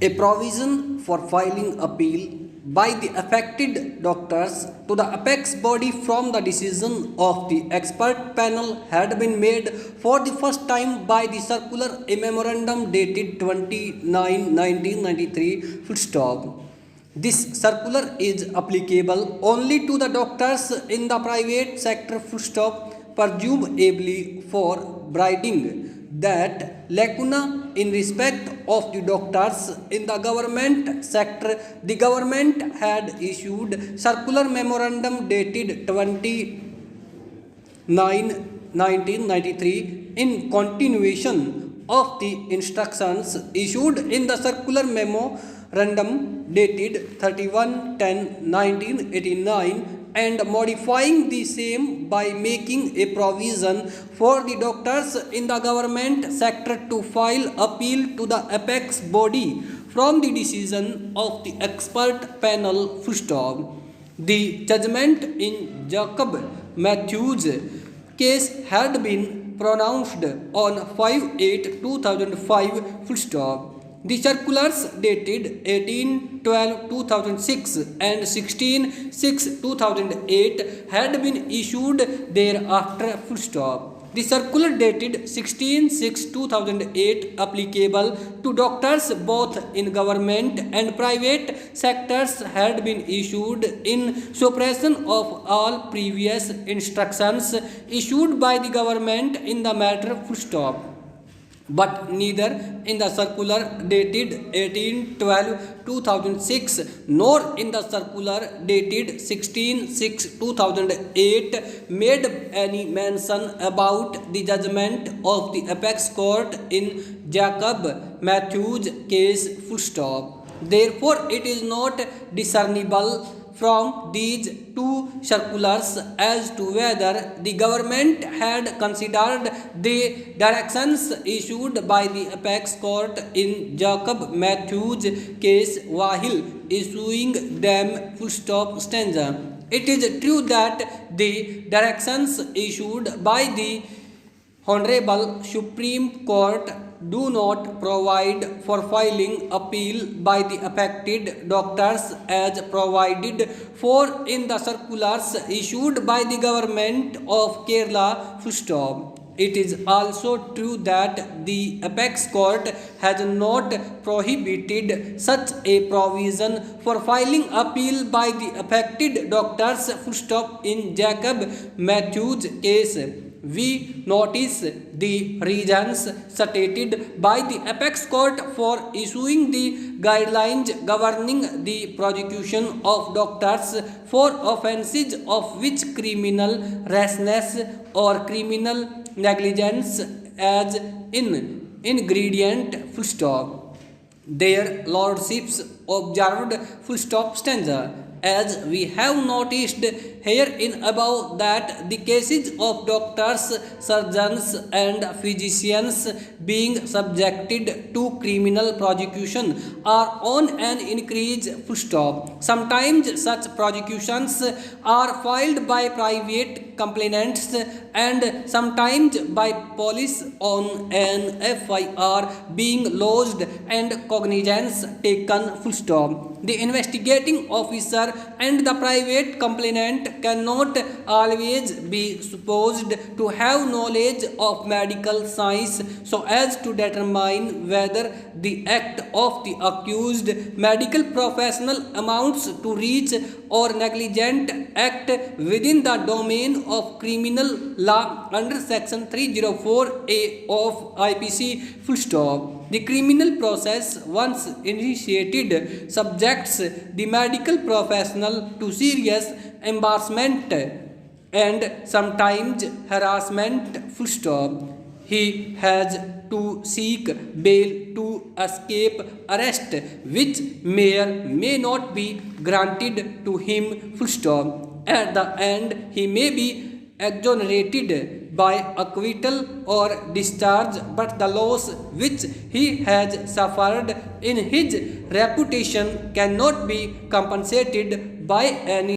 A provision for filing appeal by the affected doctors to the apex body from the decision of the expert panel had been made for the first time by the circular a memorandum dated 29/1993 full stop. This circular is applicable only to the doctors in the private sector full stop, presumably for bridging that lacuna in respect of the doctors in the government sector. The government had issued circular memorandum dated 29/1993 in continuation of the instructions issued in the circular memorandum dated 31/10/1989 and modifying the same by making a provision for the doctors in the government sector to file appeal to the apex body from the decision of the expert panel full stop. The judgment in Jacob Matthews case had been pronounced on 5/8/2005 full stop. The circulars dated 18/12/2006 and 16/6/2008 had been issued thereafter full stop. The circular dated 16/6/2008 applicable to doctors both in government and private sectors had been issued in suppression of all previous instructions issued by the government in the matter full stop. But neither in the circular dated 18/12/2006 nor in the circular dated 16/6/2008 made any mention about the judgment of the apex court in Jacob Matthews case full stop. Therefore, it is not discernible from these two circulars as to whether the government had considered the directions issued by the apex court in Jacob Matthews case while issuing them full stop stanza. It is true that the directions issued by the Honorable Supreme Court do not provide for filing appeal by the affected doctors as provided for in the circulars issued by the government of Kerala full stop. It is also true that the apex court has not prohibited such a provision for filing appeal by the affected doctors full stop in Jacob Matthews case. We notice the reasons stated by the apex court for issuing the guidelines governing the prosecution of doctors for offences of which criminal rashness or criminal negligence as in ingredient full stop. Their lordships observed full stop stanza. As we have noticed herein above that the cases of doctors, surgeons and physicians being subjected to criminal prosecution are on an increase full stop. Sometimes such prosecutions are filed by private complainants and sometimes by police on an FIR being lodged and cognizance taken full stop. The investigating officer and the private complainant cannot always be supposed to have knowledge of medical science so as to determine whether the act of the accused medical professional amounts to breach or negligent act within the domain of criminal law under section 304A of IPC full stop. The criminal process, once initiated, subjects the medical professional to serious embarrassment and sometimes harassment full stop. He has to seek bail to escape arrest, which may or may not be granted to him full stop. At the end, he may be exonerated by acquittal or discharge, but the loss which he has suffered in his reputation cannot be compensated by any